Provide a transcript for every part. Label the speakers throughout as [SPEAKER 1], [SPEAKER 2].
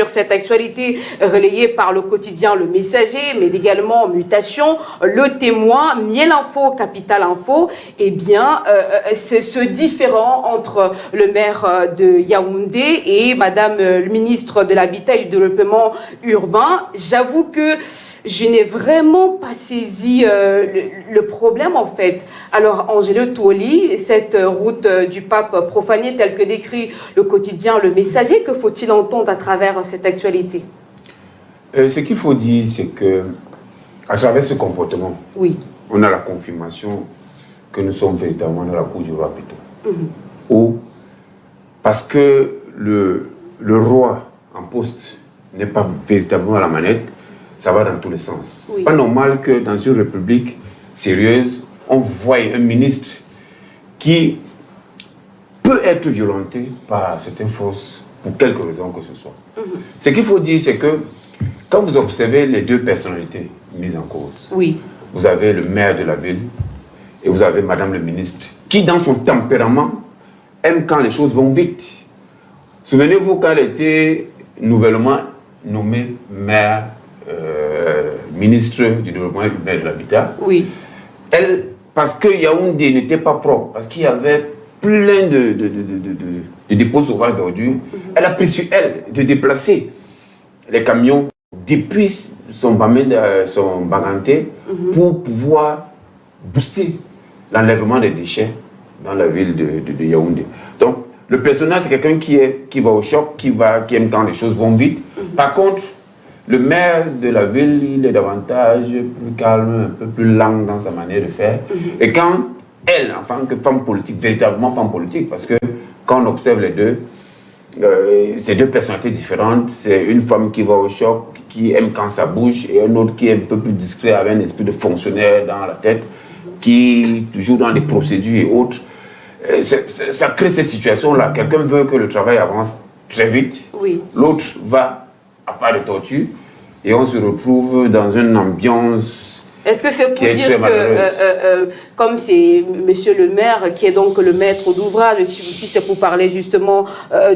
[SPEAKER 1] sur cette actualité relayée par le quotidien Le Messager, mais également Mutation, Le Témoin, Miel Info, Capital Info, eh bien, c'est ce différend entre le maire de Yaoundé et Madame le ministre de l'Habitat et du Développement urbain. J'avoue que je n'ai vraiment pas saisi le problème, en fait. Alors, Angelo Touoli, cette route du pape profanée telle que décrit le quotidien Le Messager, que faut-il entendre à travers cette actualité?
[SPEAKER 2] Ce qu'il faut dire, c'est que à travers ce comportement,
[SPEAKER 1] oui,
[SPEAKER 2] on a la confirmation que nous sommes véritablement dans la cour du roi Péton. Ou parce que le roi en poste n'est pas véritablement à la manette, ça va dans tous les sens. Oui. C'est pas normal que dans une république sérieuse, on voie un ministre qui peut être violenté par certaines forces pour quelque raison que ce soit. Ce qu'il faut dire, c'est que quand vous observez les deux personnalités mises en cause, oui, vous avez le maire de la ville et vous avez Madame le ministre, qui dans son tempérament aime quand les choses vont vite. Souvenez-vous quand elle était nouvellement nommée maire, ministre du développement urbain et de l'habitat, oui, elle, parce que Yaoundé n'était pas propre, parce qu'il y avait plein de dépôts sauvages d'ordures, elle a pris sur elle de déplacer les camions depuis son baganté pour pouvoir booster l'enlèvement des déchets dans la ville de Yaoundé. Donc, le personnage, c'est quelqu'un qui va au choc, qui aime quand les choses vont vite. Par contre, le maire de la ville, il est davantage plus calme, un peu plus lent dans sa manière de faire. Et quand elle, en tant que femme politique, véritablement femme politique, parce que quand on observe les deux, c'est deux personnalités différentes. C'est une femme qui va au choc, qui aime quand ça bouge, et un autre qui est un peu plus discret, avec un esprit de fonctionnaire dans la tête, qui est toujours dans les procédures et autres. Ça crée ces situations-là. Quelqu'un veut que le travail avance très vite. Oui. L'autre va à part de tortue, et on se retrouve dans une ambiance. Est-ce que c'est pour dire que, comme c'est monsieur le maire qui est donc le maître d'ouvrage, si c'est pour parler justement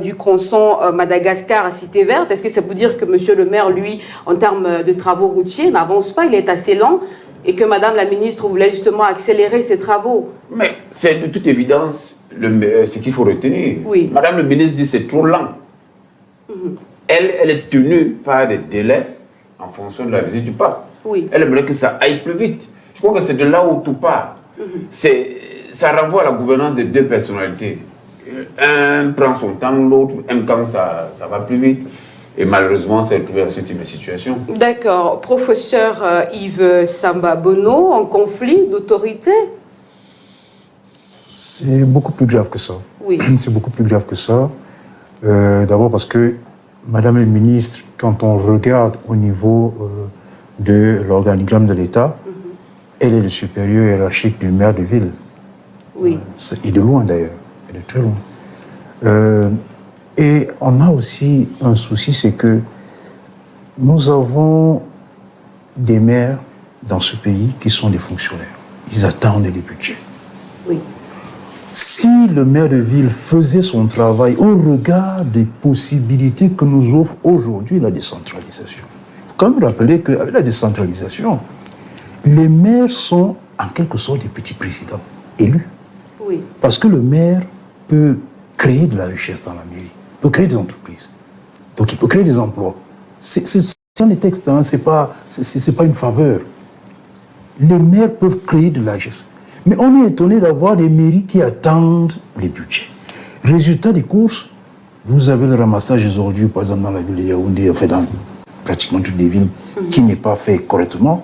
[SPEAKER 2] du tronçon Madagascar à Cité Verte, est-ce que c'est pour dire que monsieur le maire, lui, en termes de travaux routiers, n'avance pas, il est assez lent, et que madame la ministre voulait justement accélérer ses travaux? Mais c'est de toute évidence ce qu'il faut retenir. Oui. Madame le ministre dit que c'est trop lent. Elle est tenue par des délais en fonction de la visite du pape. Oui. Elle aimerait que ça aille plus vite. Je crois que c'est de là où tout part. Ça renvoie à la gouvernance des deux personnalités. Un prend son temps, l'autre aime quand ça va plus vite. Et malheureusement, c'est retrouvé dans ce type de situation. D'accord. Professeur Yves Samba Bono, en conflit d'autorité?
[SPEAKER 3] C'est beaucoup plus grave que ça. Oui. C'est beaucoup plus grave que ça. D'abord parce que Madame la ministre, quand on regarde au niveau de l'organigramme de l'État, elle est le supérieur hiérarchique du maire de ville. Oui. Et de loin d'ailleurs, elle est très loin. Et on a aussi un souci, c'est que nous avons des maires dans ce pays qui sont des fonctionnaires. Ils attendent des budgets. Oui. Si le maire de ville faisait son travail au regard des possibilités que nous offre aujourd'hui la décentralisation, il faut quand même rappeler qu'avec la décentralisation, les maires sont en quelque sorte des petits présidents élus. Oui. Parce que le maire peut créer de la richesse dans la mairie, peut créer des entreprises, donc il peut créer des emplois. C'est dans les textes, hein, c'est pas une faveur. Les maires peuvent créer de la richesse. Mais on est étonné d'avoir des mairies qui attendent les budgets. Résultat des courses, vous avez le ramassage des ordures, par exemple dans la ville de Yaoundé, enfin dans pratiquement toutes les villes, qui n'est pas fait correctement,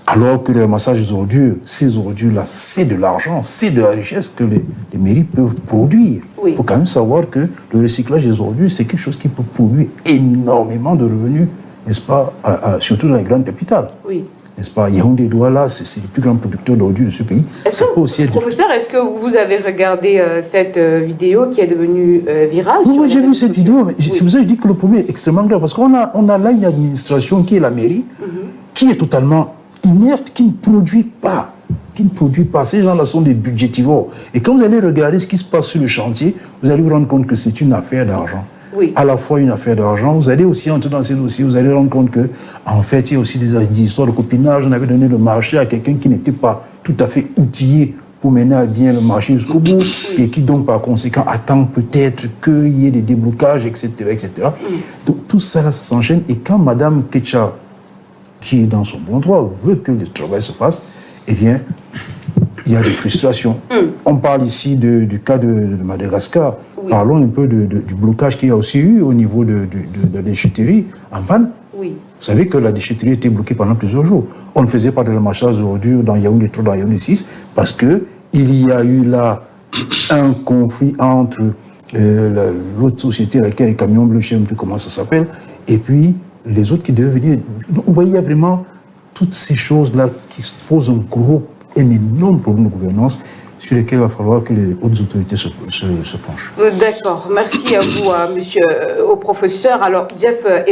[SPEAKER 3] alors que le ramassage des ordures, ces ordures-là, c'est de l'argent, c'est de la richesse que les mairies peuvent produire. Il faut quand même savoir que le recyclage des ordures, c'est quelque chose qui peut produire énormément de revenus, n'est-ce pas, surtout dans les grandes capitales. Oui. N'est-ce pas? Yaoundé, Douala, c'est le plus grand producteur d'ordures de ce pays. Professeur, est-ce que vous avez regardé cette vidéo qui est devenue virale? Oui, j'ai vu cette vidéo. Mais c'est pour ça que je dis que le problème est extrêmement grave. Parce qu'on a là une administration qui est la mairie, qui est totalement inerte, qui ne produit pas. Ces gens-là sont des budgétivores. Et quand vous allez regarder ce qui se passe sur le chantier, vous allez vous rendre compte que c'est une affaire d'argent. à la fois une affaire d'argent. Vous allez aussi entrer dans ces dossiers, vous allez rendre compte que, en fait, il y a aussi des histoires de copinage. On avait donné le marché à quelqu'un qui n'était pas tout à fait outillé pour mener à bien le marché jusqu'au bout, et qui donc par conséquent attend peut-être qu'il y ait des déblocages, etc. etc. Donc tout ça là, ça s'enchaîne, et quand Mme Ketcha, qui est dans son bon droit, veut que le travail se fasse, eh bien, il y a des frustrations. On parle ici du cas de Madagascar. Parlons un peu du blocage qu'il y a aussi eu au niveau de la déchetterie en Vannes. Vous savez que la déchetterie était bloquée pendant plusieurs jours. On ne faisait pas de ramassage d'ordures dans Yaoundé 3, dans Yaoundé 6, parce qu'il y a eu là un conflit entre l'autre société à laquelle les camions bleus, je ne sais plus comment ça s'appelle, et puis les autres qui devaient venir. Donc, vous voyez, il y a vraiment toutes ces choses-là qui se posent un énorme problème de gouvernance sur lesquels il va falloir que les hautes autorités se penchent.
[SPEAKER 1] D'accord. Merci à vous, monsieur, au professeur. Alors, Jeff